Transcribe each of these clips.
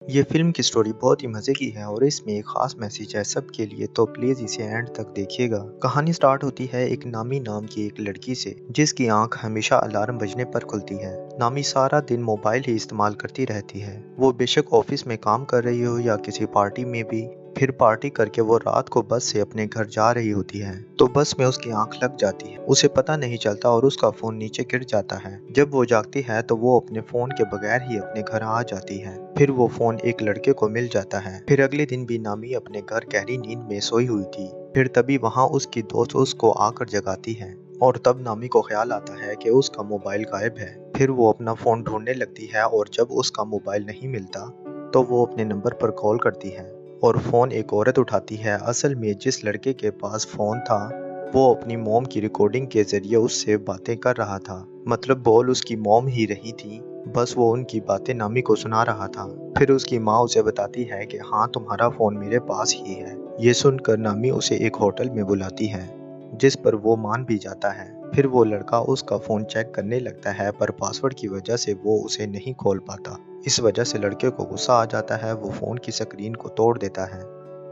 ये फ़िल्म की स्टोरी बहुत ही मज़े की है और इसमें एक ख़ास मैसेज है सबके लिए, तो प्लीज़ इसे एंड तक देखिएगा। कहानी स्टार्ट होती है एक नामी नाम की एक लड़की से, जिसकी आंख हमेशा अलार्म बजने पर खुलती है। नामी सारा दिन मोबाइल ही इस्तेमाल करती रहती है। वो बेशक ऑफिस में काम कर रही हो या किसी पार्टी में भी। फिर पार्टी करके वो रात को बस से अपने घर जा रही होती है, तो बस में उसकी आंख लग जाती है। उसे पता नहीं चलता और उसका फ़ोन नीचे गिर जाता है। जब वो जागती है तो वो अपने फ़ोन के बगैर ही अपने घर आ जाती है। फिर वो फ़ोन एक लड़के को मिल जाता है। फिर अगले दिन भी नामी अपने घर गहरी नींद में सोई हुई थी। फिर तभी वहाँ उसकी दोस्त उसको आकर जगाती है और तब नामी को ख्याल आता है कि उसका मोबाइल गायब है। फिर वो अपना फ़ोन ढूंढने लगती है और जब उसका मोबाइल नहीं मिलता तो वो अपने नंबर पर कॉल करती है और फ़ोन एक औरत उठाती है। असल में जिस लड़के के पास फ़ोन था वो अपनी मॉम की रिकॉर्डिंग के ज़रिए उससे बातें कर रहा था। मतलब बोल उसकी मॉम ही रही थी, बस वो उनकी बातें नामी को सुना रहा था। फिर उसकी माँ उसे बताती है कि हाँ, तुम्हारा फ़ोन मेरे पास ही है। ये सुनकर नामी उसे एक होटल में बुलाती है, जिस पर वो मान भी जाता है। फिर वो लड़का उसका फ़ोन चेक करने लगता है, पर पासवर्ड की वजह से वो उसे नहीं खोल पाता। इस वजह से लड़के को गुस्सा आ जाता है। वो फ़ोन की स्क्रीन को तोड़ देता है।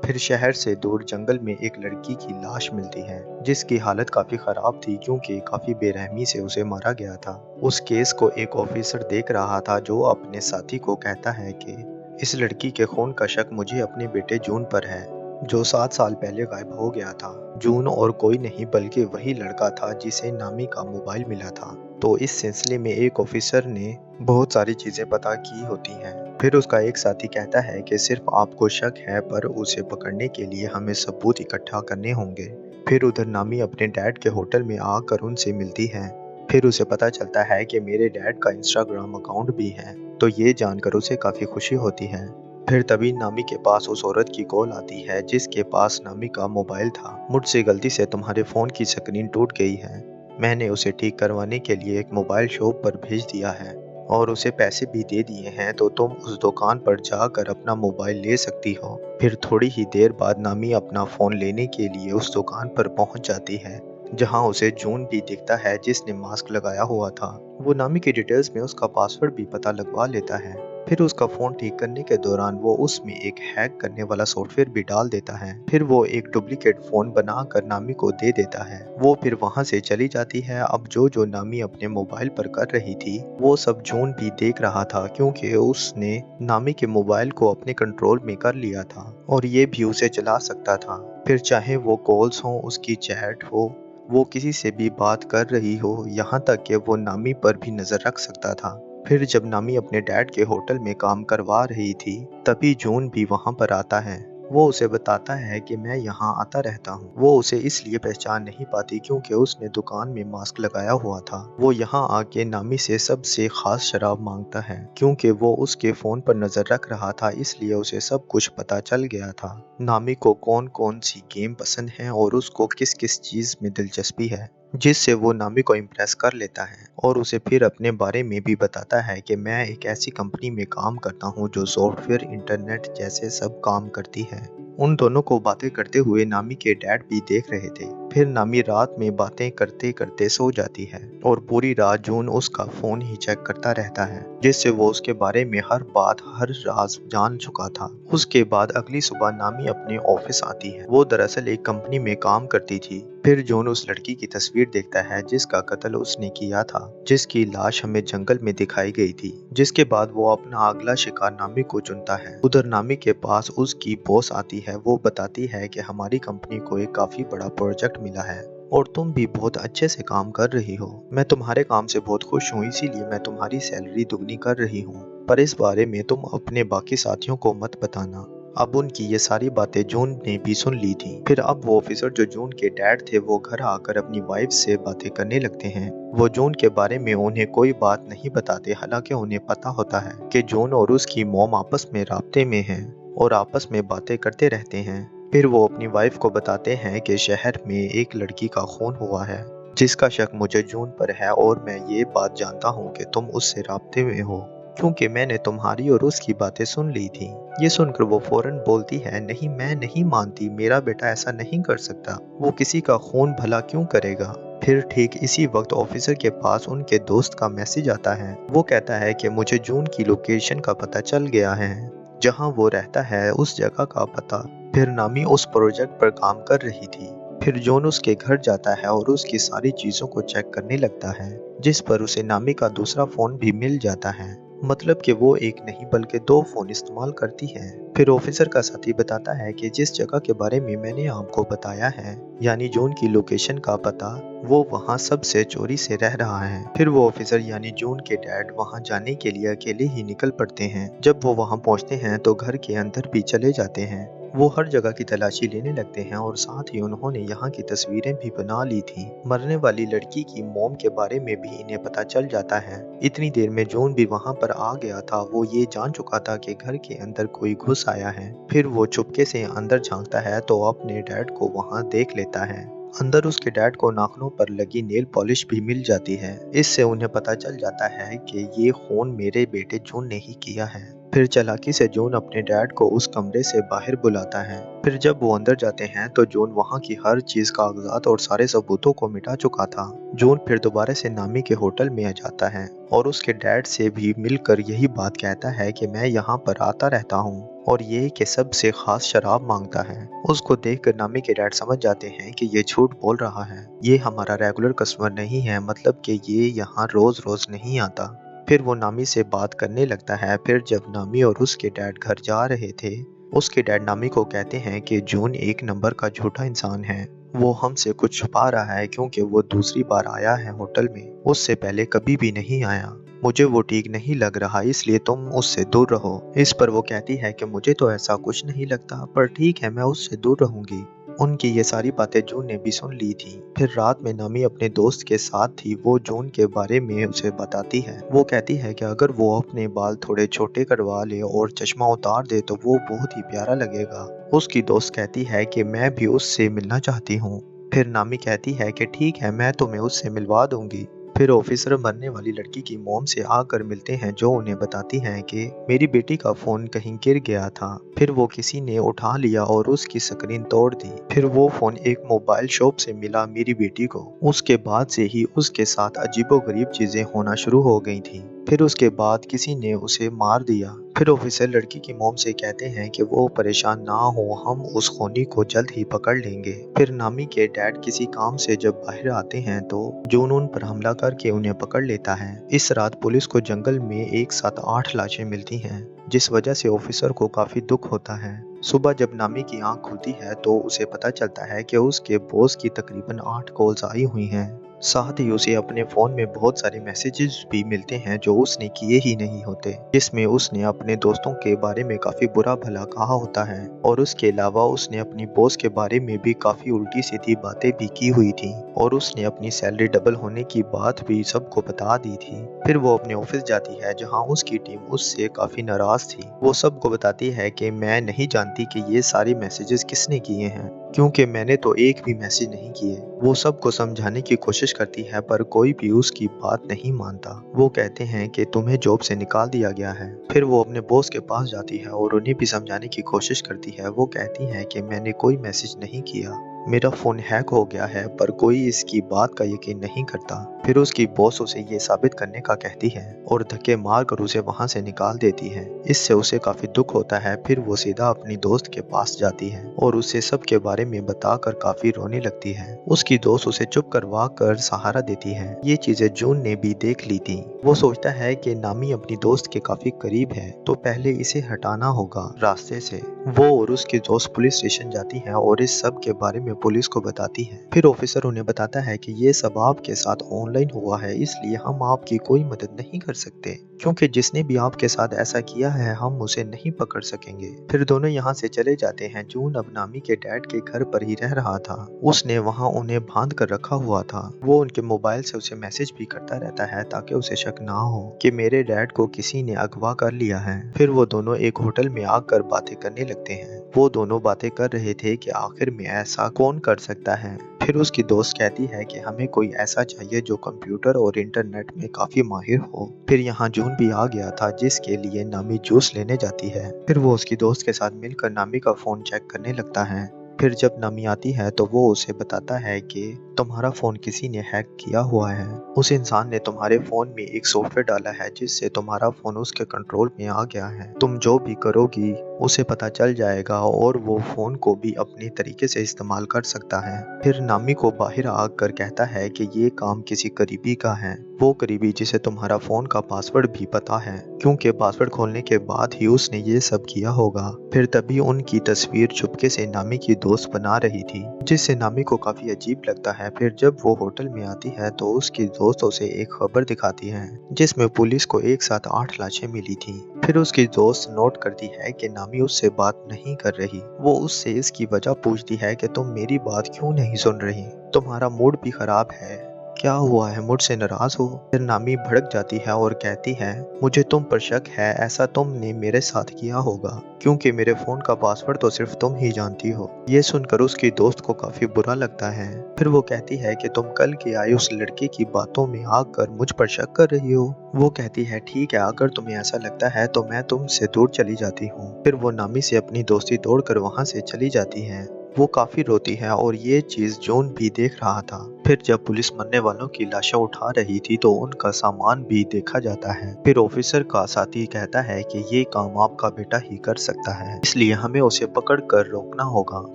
फिर शहर से दूर जंगल में एक लड़की की लाश मिलती है, जिसकी हालत काफी खराब थी क्योंकि काफी बेरहमी से उसे मारा गया था। उस केस को एक ऑफिसर देख रहा था, जो अपने साथी को कहता है कि इस लड़की के खून का शक मुझे अपने बेटे जून पर है, जो 7 साल पहले गायब हो गया था। जून और कोई नहीं बल्कि वही लड़का था जिसे नामी का मोबाइल मिला था। तो इस सिलसिले में एक ऑफिसर ने बहुत सारी चीजें पता की होती हैं। फिर उसका एक साथी कहता है कि सिर्फ आपको शक है, पर उसे पकड़ने के लिए हमें सबूत इकट्ठा करने होंगे। फिर उधर नामी अपने डैड के होटल में आकर उनसे मिलती है। फिर उसे पता चलता है कि मेरे डैड का इंस्टाग्राम अकाउंट भी है, तो ये जानकर उसे काफ़ी खुशी होती है। फिर तभी नामी के पास उस औरत की कॉल आती है जिसके पास नामी का मोबाइल था। मुझसे गलती से तुम्हारे फ़ोन की स्क्रीन टूट गई है। मैंने उसे ठीक करवाने के लिए एक मोबाइल शॉप पर भेज दिया है और उसे पैसे भी दे दिए हैं, तो तुम उस दुकान पर जाकर अपना मोबाइल ले सकती हो। फिर थोड़ी ही देर बाद नामी अपना फ़ोन लेने के लिए उस दुकान पर पहुंच जाती है, जहां उसे जून भी दिखता है जिसने मास्क लगाया हुआ था। वो नामी की डिटेल्स में उसका पासवर्ड भी पता लगवा लेता है। फिर उसका फ़ोन ठीक करने के दौरान वो उसमें एक हैक करने वाला सॉफ्टवेयर भी डाल देता है। फिर वो एक डुप्लीकेट फ़ोन बनाकर नामी को दे देता है। वो फिर वहाँ से चली जाती है। अब जो जो नामी अपने मोबाइल पर कर रही थी वो सब जून भी देख रहा था, क्योंकि उसने नामी के मोबाइल को अपने कंट्रोल में कर लिया था और ये भी उसे चला सकता था। फिर चाहे वो कॉल्स हो, उसकी चैट हो, वो किसी से भी बात कर रही हो, यहाँ तक कि वो नामी पर भी नज़र रख सकता था। फिर जब नामी अपने डैड के होटल में काम करवा रही थी, तभी जून भी वहाँ पर आता है। वो उसे बताता है कि मैं यहाँ आता रहता हूँ। वो उसे इसलिए पहचान नहीं पाती क्योंकि उसने दुकान में मास्क लगाया हुआ था। वो यहाँ आके नामी से सबसे खास शराब मांगता है, क्योंकि वो उसके फ़ोन पर नज़र रख रहा था, इसलिए उसे सब कुछ पता चल गया था। नामी को कौन कौन सी गेम पसंद है और उसको किस किस चीज़ में दिलचस्पी है, जिससे वो नामी को इम्प्रेस कर लेता है और उसे फिर अपने बारे में भी बताता है कि मैं एक ऐसी कंपनी में काम करता हूँ जो सॉफ्टवेयर, इंटरनेट जैसे सब काम करती है। उन दोनों को बातें करते हुए नामी के डैड भी देख रहे थे। फिर नामी रात में बातें करते करते सो जाती है और पूरी रात जून उसका फ़ोन ही चेक करता रहता है, जिससे वो उसके बारे में हर बात, हर राज जान चुका था। उसके बाद अगली सुबह नामी अपने ऑफिस आती है। वो दरअसल एक कंपनी में काम करती थी। फिर जॉन उस लड़की की तस्वीर देखता है जिसका कत्ल उसने किया था, जिसकी लाश हमें जंगल में दिखाई गई थी। जिसके बाद वो अपना अगला शिकार नामी को चुनता है। उधर नामी के पास उसकी बॉस आती है। वो बताती है कि हमारी कंपनी को एक काफी बड़ा प्रोजेक्ट मिला है और तुम भी बहुत अच्छे से काम कर रही हो। मैं तुम्हारे काम से बहुत खुश हूँ, इसीलिए मैं तुम्हारी सैलरी दुगनी कर रही हूँ, पर इस बारे में तुम अपने बाकी साथियों को मत बताना। अब उनकी ये सारी बातें जून ने भी सुन ली थी। फिर अब वो ऑफिसर जो जून के डैड थे वो घर आकर अपनी वाइफ से बातें करने लगते हैं। वो जून के बारे में उन्हें कोई बात नहीं बताते, हालांकि उन्हें पता होता है कि जून और उसकी मॉम आपस में राब्ते में हैं और आपस में बातें करते रहते हैं। फिर वो अपनी वाइफ को बताते हैं कि शहर में एक लड़की का खून हुआ है, जिसका शक मुझे जून पर है और मैं ये बात जानता हूँ कि तुम उससे राब्ते में हो, क्योंकि मैंने तुम्हारी और उसकी बातें सुन ली थी। ये सुनकर वो फौरन बोलती है, नहीं, मैं नहीं मानती, मेरा बेटा ऐसा नहीं कर सकता, वो किसी का खून भला क्यों करेगा। फिर ठीक इसी वक्त ऑफिसर के पास उनके दोस्त का मैसेज आता है। वो कहता है कि मुझे जून की लोकेशन का पता चल गया है जहाँ वो रहता है उस जगह का पता। फिर नामी उस प्रोजेक्ट पर काम कर रही थी। फिर जॉन उसके घर जाता है और उसकी सारी चीजों को चेक करने लगता है, जिस पर उसे नामी का दूसरा फोन भी मिल जाता है। मतलब कि वो एक नहीं बल्कि दो फोन इस्तेमाल करती है। फिर ऑफिसर का साथी बताता है कि जिस जगह के बारे में मैंने आपको बताया है, यानी जॉन की लोकेशन का पता, वो वहाँ सबसे चोरी से रह रहा है। फिर वो ऑफिसर यानी जॉन के डैड वहाँ जाने के लिए अकेले ही निकल पड़ते हैं। जब वो वहाँ पहुँचते हैं तो घर के अंदर भी चले जाते हैं। वो हर जगह की तलाशी लेने लगते हैं और साथ ही उन्होंने यहाँ की तस्वीरें भी बना ली थी। मरने वाली लड़की की मोम के बारे में भी इन्हें पता चल जाता है। इतनी देर में जॉन भी वहाँ पर आ गया था। वो ये जान चुका था कि घर के अंदर कोई घुस आया है। फिर वो चुपके से अंदर झांकता है तो अपने डैड को वहाँ देख लेता है। अंदर उसके डैड को नाखूनों पर लगी नेल पॉलिश भी मिल जाती है। इससे उन्हें पता चल जाता है कि ये खून मेरे बेटे जॉन ने ही किया है। फिर चालाकी से जॉन अपने डैड को उस कमरे से बाहर बुलाता है। फिर जब वो अंदर जाते हैं तो जॉन वहाँ की हर चीज, कागजात और सारे सबूतों को मिटा चुका था। जॉन फिर दोबारा से नामी के होटल में आ जाता है और उसके डैड से भी मिलकर यही बात कहता है कि मैं यहाँ पर आता रहता हूँ और ये कि सबसे खास शराब मांगता है। उसको देखकर नामी के डैड समझ जाते हैं कि ये झूठ बोल रहा है, ये हमारा रेगुलर कस्टमर नहीं है, मतलब कि ये यहाँ रोज रोज नहीं आता। फिर वो नामी से बात करने लगता है। फिर जब नामी और उसके डैड घर जा रहे थे, उसके डैड नामी को कहते हैं कि जून एक नंबर का झूठा इंसान है। वो हमसे कुछ छुपा रहा है क्योंकि वो दूसरी बार आया है होटल में, उससे पहले कभी भी नहीं आया। मुझे वो ठीक नहीं लग रहा, इसलिए तुम उससे दूर रहो। इस पर वो कहती है कि मुझे तो ऐसा कुछ नहीं लगता, पर ठीक है, मैं उससे दूर रहूंगी। उनकी ये सारी बातें जून ने भी सुन ली थी। फिर रात में नामी अपने दोस्त के साथ थी। वो जून के बारे में उसे बताती है। वो कहती है कि अगर वो अपने बाल थोड़े छोटे करवा ले और चश्मा उतार दे तो वो बहुत ही प्यारा लगेगा। उसकी दोस्त कहती है कि मैं भी उससे मिलना चाहती हूँ। फिर नामी कहती है कि ठीक है, मैं तुम्हें उससे मिलवा दूंगी। फिर ऑफिसर मरने वाली लड़की की मोम से आकर मिलते हैं, जो उन्हें बताती हैं कि मेरी बेटी का फोन कहीं गिर गया था। फिर वो किसी ने उठा लिया और उसकी स्क्रीन तोड़ दी। फिर वो फोन एक मोबाइल शॉप से मिला मेरी बेटी को। उसके बाद से ही उसके साथ अजीबोगरीब चीजें होना शुरू हो गई थी। फिर उसके बाद किसी ने उसे मार दिया। फिर ऑफिसर लड़की की मोम से कहते हैं कि वो परेशान ना हो, हम उस खूनी को जल्द ही पकड़ लेंगे। फिर नामी के डैड किसी काम से जब बाहर आते हैं तो जून उन पर हमला करके उन्हें पकड़ लेता है। इस रात पुलिस को जंगल में एक साथ 8 लाशें मिलती हैं, जिस वजह से ऑफिसर को काफी दुख होता है। सुबह जब नामी की आंख खुलती है तो उसे पता चलता है कि उसके बॉस की तकरीबन 8 कॉल्स आई हुई हैं। साथ ही उसे अपने फोन में बहुत सारे मैसेजेस भी मिलते हैं जो उसने किए ही नहीं होते, जिसमें उसने अपने दोस्तों के बारे में काफी बुरा भला कहा होता है और उसके अलावा उसने अपनी बॉस के बारे में भी काफी उल्टी सीधी बातें भी की हुई थी और उसने अपनी सैलरी डबल होने की बात भी सबको बता दी थी। फिर वो अपने ऑफिस जाती है जहाँ उसकी टीम उससे काफी नाराज थी। वो सबको बताती है कि मैं नहीं जानती कि ये सारे मैसेजेस किसने किए हैं, क्योंकि मैंने तो एक भी मैसेज नहीं किए। वो सबको समझाने की कोशिश करती है पर कोई भी उसकी बात नहीं मानता। वो कहते हैं कि तुम्हें जॉब से निकाल दिया गया है। फिर वो अपने बॉस के पास जाती है और उन्हें भी समझाने की कोशिश करती है। वो कहती है कि मैंने कोई मैसेज नहीं किया, मेरा फोन हैक हो गया है, पर कोई इसकी बात का यकीन नहीं करता। फिर उसकी बॉस उसे ये साबित करने का कहती है और धक्के मार कर उसे वहां से निकाल देती है। इससे उसे काफी दुख होता है। फिर वो सीधा अपनी दोस्त के पास जाती है और उसे सब के बारे में बताकर काफी रोने लगती है। उसकी दोस्त उसे चुप करवा कर सहारा देती है। ये चीजें जून ने भी देख ली थी। वो सोचता है कि नामी अपनी दोस्त के काफी करीब है, तो पहले इसे हटाना होगा रास्ते से। वो और उसकी दोस्त पुलिस स्टेशन जाती है और इस सब के बारे में पुलिस को बताती है। फिर ऑफिसर उन्हें बताता है कि ये सब आपके साथ ऑनलाइन हुआ है, इसलिए हम आपकी कोई मदद नहीं कर सकते, क्योंकि जिसने भी आपके साथ ऐसा किया है हम उसे नहीं पकड़ सकेंगे। फिर दोनों यहाँ से चले जाते हैं। जून अब नामी के डैड के घर पर ही रह रहा था। उसने वहाँ उन्हें बांध कर रखा हुआ था। वो उनके मोबाइल से उसे मैसेज भी करता रहता है ताकि उसे शक ना हो कि मेरे डैड को किसी ने अगवा कर लिया है। फिर वो दोनों एक होटल में आकर बातें करने लगते हैं। वो दोनों बातें कर रहे थे कि आखिर में ऐसा कौन कर सकता है। फिर उसकी दोस्त कहती है कि हमें कोई ऐसा चाहिए जो कंप्यूटर और इंटरनेट में काफी माहिर हो। फिर यहाँ जून भी आ गया था, जिसके लिए नामी जूस लेने जाती है। फिर वो उसकी दोस्त के साथ मिलकर नामी का फोन चेक करने लगता है। फिर जब नामी आती है तो वो उसे बताता है कि तुम्हारा फ़ोन किसी ने हैक किया हुआ है। उस इंसान ने तुम्हारे फ़ोन में एक सॉफ्टवेयर डाला है जिससे तुम्हारा फ़ोन उसके कंट्रोल में आ गया है। तुम जो भी करोगी उसे पता चल जाएगा और वो फ़ोन को भी अपने तरीके से इस्तेमाल कर सकता है। फिर नामी को बाहर आकर कहता है कि ये काम किसी करीबी का है, वो करीबी जिसे तुम्हारा फ़ोन का पासवर्ड भी पता है, क्योंकि पासवर्ड खोलने के बाद ही उसने ये सब किया होगा। फिर तभी उनकी तस्वीर चुपके से नामी की दोस्त बना रही थी, जिससे नामी को काफी अजीब लगता है। फिर जब वो होटल में आती है तो उसकी दोस्त उसे एक खबर दिखाती है जिसमें पुलिस को एक साथ 8 लाशें मिली थी। फिर उसकी दोस्त नोट करती है कि नामी उससे बात नहीं कर रही। वो उससे इसकी वजह पूछती है कि तुम मेरी बात क्यों नहीं सुन रही, तुम्हारा मूड भी खराब है, क्या हुआ है, मुझसे नाराज हो? फिर नामी भड़क जाती है और कहती है मुझे तुम पर शक है, ऐसा तुमने मेरे साथ किया होगा क्योंकि मेरे फोन का पासवर्ड तो सिर्फ तुम ही जानती हो। ये सुनकर उसकी दोस्त को काफी बुरा लगता है। फिर वो कहती है कि तुम कल के आई उस लड़के की बातों में आकर मुझ पर शक कर रही हो। वो कहती है ठीक है, अगर तुम्हें ऐसा लगता है तो मैं तुमसे दूर चली जाती हूँ। फिर वो नामी से अपनी दोस्ती तोड़कर वहाँ से चली जाती है। वो काफी रोती है और ये चीज जॉन भी देख रहा था। फिर जब पुलिस मरने वालों की लाशें उठा रही थी तो उनका सामान भी देखा जाता है। फिर ऑफिसर का साथी कहता है कि ये काम आपका बेटा ही कर सकता है, इसलिए हमें उसे पकड़ कर रोकना होगा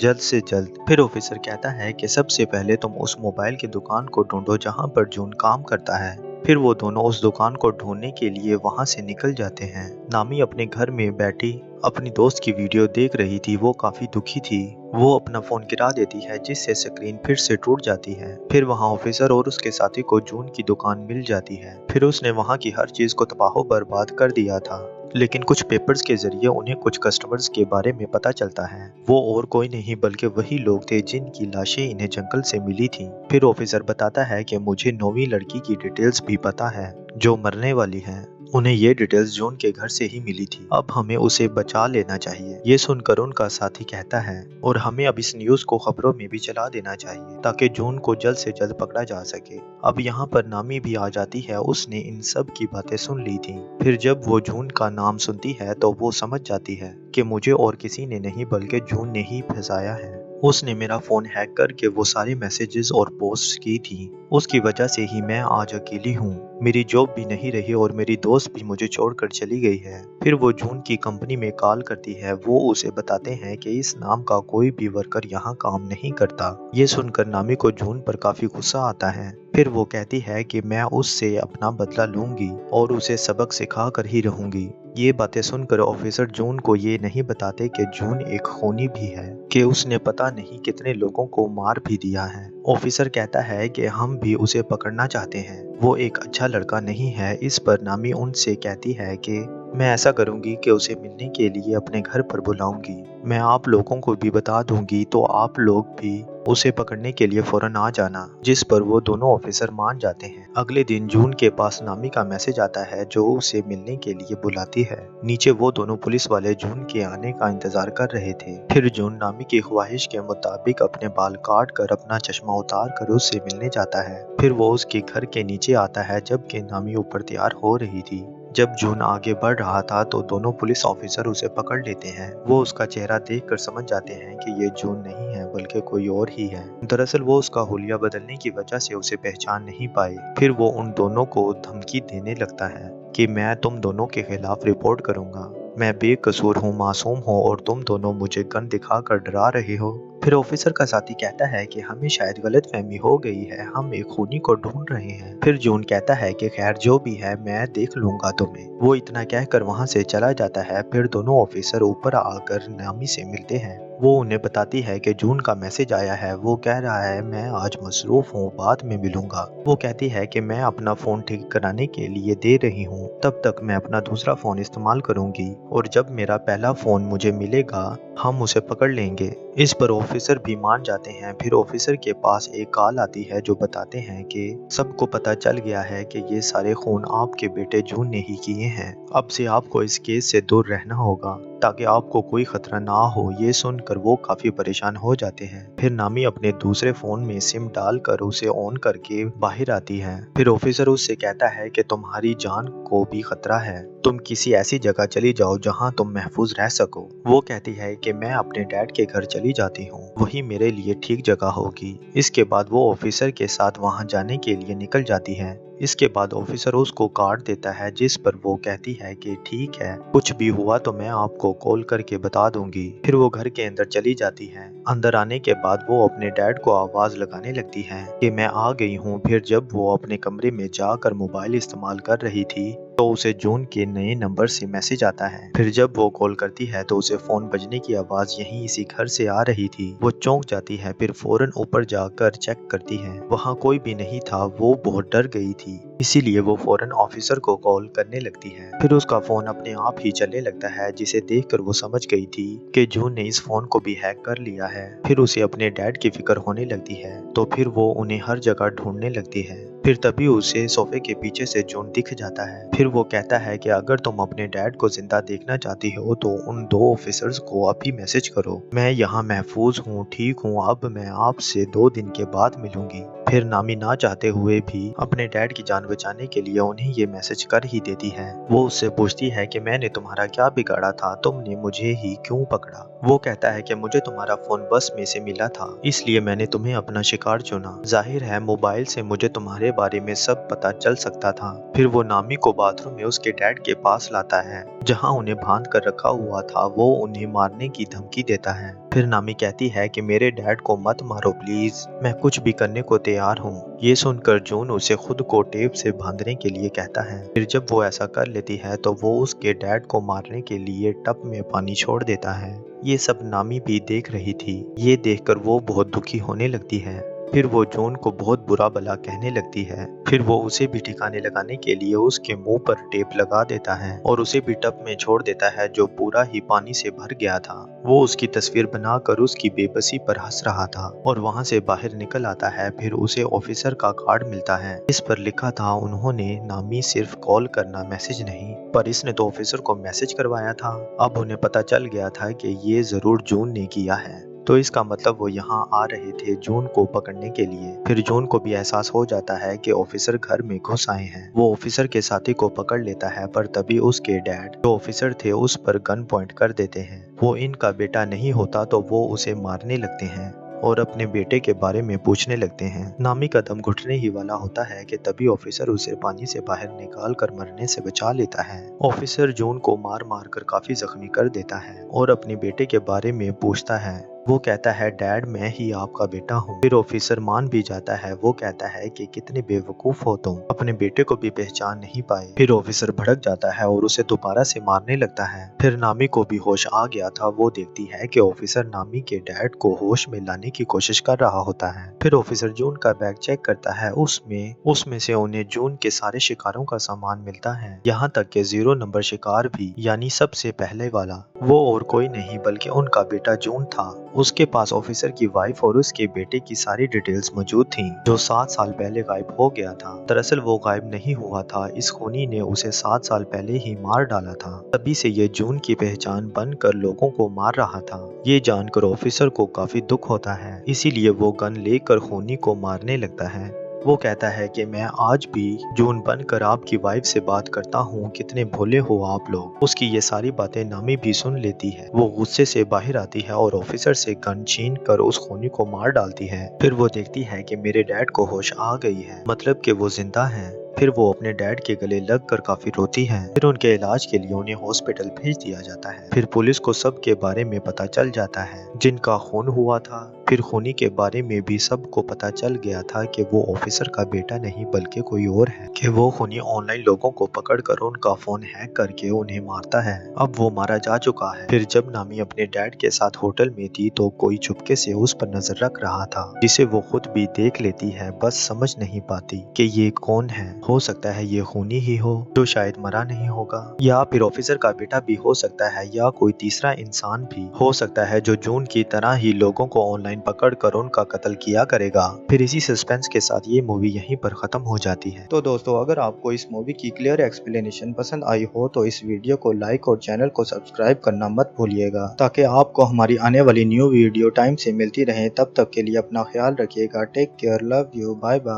जल्द से जल्द। फिर ऑफिसर कहता है कि सबसे पहले तुम उस मोबाइल की दुकान को ढूंढो जहाँ पर जॉन काम करता है। फिर वो दोनों उस दुकान को ढूंढने के लिए वहाँ से निकल जाते हैं। नामी अपने घर में बैठी अपनी दोस्त की वीडियो देख रही थी। वो काफी दुखी थी। वो अपना फोन गिरा देती है जिससे स्क्रीन फिर से टूट जाती है। फिर वहाँ ऑफिसर और उसके साथी को जून की दुकान मिल जाती है। फिर उसने वहाँ की हर चीज को तबाह बर्बाद कर दिया था, लेकिन कुछ पेपर्स के जरिए उन्हें कुछ कस्टमर्स के बारे में पता चलता है। वो और कोई नहीं बल्कि वही लोग थे जिनकी लाशें इन्हें जंगल से मिली थी। फिर ऑफिसर बताता है कि मुझे 9वीं लड़की की डिटेल्स भी पता है जो मरने वाली है। उन्हें ये डिटेल्स जॉन के घर से ही मिली थी। अब हमें उसे बचा लेना चाहिए। ये सुनकर उनका साथी कहता है और हमें अब इस न्यूज को खबरों में भी चला देना चाहिए ताकि जॉन को जल्द से जल्द पकड़ा जा सके। अब यहाँ पर नामी भी आ जाती है। उसने इन सब की बातें सुन ली थी। फिर जब वो जून का नाम सुनती है तो वो समझ जाती है कि मुझे और किसी ने नहीं बल्कि जून ने ही फंसाया है। उसने मेरा फोन हैक करके वो सारी मैसेजेस और पोस्ट की थी। उसकी वजह से ही मैं आज अकेली हूँ। मेरी जॉब भी नहीं रही और मेरी दोस्त भी मुझे छोड़कर चली गई है। फिर वो जून की कंपनी में कॉल करती है। वो उसे बताते हैं कि इस नाम का कोई भी वर्कर यहाँ काम नहीं करता। ये सुनकर नामी को जून पर काफी गुस्सा आता है। फिर वो कहती है कि मैं उससे अपना बदला लूंगी और उसे सबक सिखा कर ही रहूंगी। ये बातें सुनकर ऑफिसर जून को ये नहीं बताते कि जून एक खूनी भी है, कि उसने पता नहीं कितने लोगों को मार भी दिया है। ऑफिसर कहता है कि हम भी उसे पकड़ना चाहते हैं, वो एक अच्छा लड़का नहीं है। इस पर नामी उनसे कहती है कि मैं ऐसा करूंगी कि उसे मिलने के लिए अपने घर पर बुलाऊंगी। मैं आप लोगों को भी बता दूंगी तो आप लोग भी उसे पकड़ने के लिए फौरन आ जाना। जिस पर वो दोनों ऑफिसर मान जाते हैं। अगले दिन जून के पास नामी का मैसेज आता है जो उसे मिलने के लिए बुलाती है। नीचे वो दोनों पुलिस वाले जून के आने का इंतजार कर रहे थे। फिर जून नामी की ख्वाहिश के मुताबिक अपने बाल काट कर अपना चश्मा उतार कर उससे मिलने जाता है। फिर वो उसके घर के नीचे आता है जबकि नामी ऊपर तैयार हो रही थी। जब जून आगे बढ़ रहा था तो दोनों पुलिस ऑफिसर उसे पकड़ लेते हैं। वो उसका चेहरा देखकर समझ जाते हैं कि ये जून नहीं है बल्कि कोई और ही है। दरअसल वो उसका हुलिया बदलने की वजह से उसे पहचान नहीं पाए। फिर वो उन दोनों को धमकी देने लगता है कि मैं तुम दोनों के खिलाफ रिपोर्ट करूंगा। मैं बेकसूर हूँ, मासूम हूँ और तुम दोनों मुझे गन दिखाकर डरा रहे हो। फिर ऑफिसर का साथी कहता है कि हमें शायद गलतफहमी हो गई है, हम एक खूनी को ढूंढ रहे हैं। फिर जून कहता है कि खैर जो भी है मैं देख लूंगा तुम्हें। वो इतना कहकर वहां से चला जाता है। फिर दोनों ऑफिसर ऊपर आकर नामी से मिलते हैं। वो उन्हें बताती है कि जून का मैसेज आया है। वो कह रहा है मैं आज मसरूफ हूँ, बाद में मिलूंगा। वो कहती है कि मैं अपना फोन ठीक कराने के लिए दे रही हूँ, तब तक मैं अपना दूसरा फोन इस्तेमाल करूंगी और जब मेरा पहला फोन मुझे मिलेगा हम उसे पकड़ लेंगे। इस पर ऑफिसर भी मान जाते हैं। फिर ऑफिसर के पास एक कॉल आती है जो बताते हैं कि सबको पता चल गया है कि ये सारे खून आपके बेटे जून ने ही किए हैं। अब से आपको इस केस से दूर रहना होगा। ताकि आपको कोई खतरा ना हो। ये सुनकर वो काफी परेशान हो जाते हैं। फिर नामी अपने दूसरे फोन में सिम डालकर उसे ऑन करके बाहर आती है। फिर ऑफिसर उससे कहता है कि तुम्हारी जान को भी खतरा है, तुम किसी ऐसी जगह चली जाओ जहां तुम महफूज रह सको। वो कहती है कि मैं अपने डैड के घर चली जाती हूँ, वही मेरे लिए ठीक जगह होगी। इसके बाद वो ऑफिसर के साथ वहां जाने के लिए निकल जाती है। इसके बाद ऑफिसर उसको कार्ड देता है जिस पर वो कहती है कि ठीक है, कुछ भी हुआ तो मैं आपको कॉल करके बता दूंगी। फिर वो घर के अंदर चली जाती है। अंदर आने के बाद वो अपने डैड को आवाज लगाने लगती है कि मैं आ गई हूँ। फिर जब वो अपने कमरे में जाकर मोबाइल इस्तेमाल कर रही थी तो उसे जून के नए नंबर से मैसेज आता है। फिर जब वो कॉल करती है तो उसे फोन बजने की आवाज यहीं इसी घर से आ रही थी। वो चौंक जाती है। फिर फौरन ऊपर जाकर चेक करती है, वहाँ कोई भी नहीं था। वो बहुत डर गई थी, इसीलिए वो फौरन ऑफिसर को कॉल करने लगती है। फिर उसका फोन अपने आप ही चलने लगता है, जिसे देखकर वो समझ गई थी कि जून ने इस फोन को भी हैक कर लिया है। फिर उसे अपने डैड की फिक्र होने लगती है, तो फिर वो उन्हें हर जगह ढूंढने लगती है। फिर तभी उसे सोफे के पीछे से जून दिख जाता है। फिर वो कहता है कि अगर तुम अपने डैड को जिंदा देखना चाहती हो तो उन दो ऑफिसर्स को अभी मैसेज करो, मैं यहाँ महफूज हूँ, ठीक हूँ, अब मैं आपसे 2 दिन के बाद मिलूंगी। फिर नामी ना चाहते हुए भी अपने डैड की जान बचाने के लिए उन्हें ये मैसेज कर ही देती है। वो उससे पूछती है कि मैंने तुम्हारा क्या बिगाड़ा था, तुमने मुझे ही क्यों पकड़ा। वो कहता है कि मुझे तुम्हारा फोन बस में से मिला था, इसलिए मैंने तुम्हें अपना शिकार चुना। जाहिर है मोबाइल से मुझे तुम्हारे बारे में सब पता चल सकता था। फिर वो नामी को बाथरूम में उसके डैड के पास लाता है, जहाँ उन्हें बांध कर रखा हुआ था। वो उन्हें मारने की धमकी देता है। फिर नामी कहती है कि मेरे डैड को मत मारो प्लीज, मैं कुछ भी करने को तैयार हूँ। ये सुनकर जून उसे खुद को टेप से बांधने के लिए कहता है। फिर जब वो ऐसा कर लेती है तो वो उसके डैड को मारने के लिए टब में पानी छोड़ देता है। ये सब नामी भी देख रही थी। ये देखकर वो बहुत दुखी होने लगती है। फिर वो जून को बहुत बुरा भला कहने लगती है। फिर वो उसे भी ठिकाने लगाने के लिए उसके मुंह पर टेप लगा देता है और उसे भी टब में छोड़ देता है, जो पूरा ही पानी से भर गया था। वो उसकी तस्वीर बनाकर उसकी बेबसी पर हंस रहा था और वहां से बाहर निकल आता है। फिर उसे ऑफिसर का कार्ड मिलता है। इस पर लिखा था उन्होंने नामी सिर्फ कॉल करना, मैसेज नहीं, पर इसने तो ऑफिसर को मैसेज करवाया था। अब उन्हें पता चल गया था कि ये जरूर जून ने किया है, तो इसका मतलब वो यहाँ आ रहे थे जून को पकड़ने के लिए। फिर जून को भी एहसास हो जाता है कि ऑफिसर घर में घुस आए हैं। वो ऑफिसर के साथी को पकड़ लेता है, पर तभी उसके डैड जो ऑफिसर थे उस पर गन पॉइंट कर देते हैं। वो इनका बेटा नहीं होता तो वो उसे मारने लगते हैं और अपने बेटे के बारे में पूछने लगते हैं। नामी का दम घुटने ही वाला होता है कि तभी ऑफिसर उसे पानी से बाहर निकाल कर मरने से बचा लेता है। ऑफिसर जून को मार मार कर काफी जख्मी कर देता है और अपने बेटे के बारे में पूछता है। वो कहता है डैड मैं ही आपका बेटा हूँ। फिर ऑफिसर मान भी जाता है। वो कहता है कि कितने बेवकूफ हो तुम, अपने बेटे को भी पहचान नहीं पाए। फिर ऑफिसर भड़क जाता है और उसे दोबारा से मारने लगता है। फिर नामी को भी होश आ गया था। वो देखती है कि ऑफिसर नामी के डैड को होश में लाने की कोशिश कर रहा होता है। फिर ऑफिसर जून का बैग चेक करता है। उसमें से उन्हें जून के सारे शिकारों का सामान मिलता है, यहाँ तक कि 0 नंबर शिकार भी, यानी सबसे पहले वाला। वो और कोई नहीं बल्कि उनका बेटा जून था। उसके पास ऑफिसर की वाइफ और उसके बेटे की सारी डिटेल्स मौजूद थीं, जो 7 साल पहले गायब हो गया था। दरअसल वो गायब नहीं हुआ था, इस खूनी ने उसे 7 साल पहले ही मार डाला था। तभी से ये जून की पहचान बनकर लोगों को मार रहा था। ये जानकर ऑफिसर को काफी दुख होता है, इसीलिए वो गन लेकर खूनी को मारने लगता है। वो कहता है कि मैं आज भी जून बनकर आपकी वाइफ से बात करता हूँ, कितने भोले हो आप लोग। उसकी ये सारी बातें नामी भी सुन लेती है। वो गुस्से से बाहर आती है और ऑफिसर से गन छीन कर उस खूनी को मार डालती है। फिर वो देखती है कि मेरे डैड को होश आ गई है, मतलब कि वो जिंदा हैं। फिर वो अपने डैड के गले लगकर काफी रोती है। फिर उनके इलाज के लिए उन्हें हॉस्पिटल भेज दिया जाता है। फिर पुलिस को सब के बारे में पता चल जाता है जिनका खून हुआ था। फिर खूनी के बारे में भी सबको पता चल गया था कि वो ऑफिसर का बेटा नहीं बल्कि कोई और है, कि वो खूनी ऑनलाइन लोगों को पकड़कर उनका फोन हैक करके उन्हें मारता है। अब वो मारा जा चुका है। फिर जब नामी अपने डैड के साथ होटल में थी तो कोई चुपके से उस पर नजर रख रहा था, जिसे वो खुद भी देख लेती है, बस समझ नहीं पाती कि ये कौन है। हो सकता है ये खूनी ही हो जो शायद मरा नहीं होगा, या फिर ऑफिसर का बेटा भी हो सकता है, या कोई तीसरा इंसान भी हो सकता है जो जून की तरह ही लोगों को ऑनलाइन पकड़ कर उनका कत्ल किया करेगा। फिर इसी सस्पेंस के साथ ये मूवी यहीं पर खत्म हो जाती है। तो दोस्तों, अगर आपको इस मूवी की क्लियर एक्सप्लेनेशन पसंद आई हो तो इस वीडियो को लाइक और चैनल को सब्सक्राइब करना मत भूलिएगा, ताकि आपको हमारी आने वाली न्यू वीडियो टाइम से मिलती रहे। तब तक के लिए अपना ख्याल रखिएगा। Take care, love you, bye bye.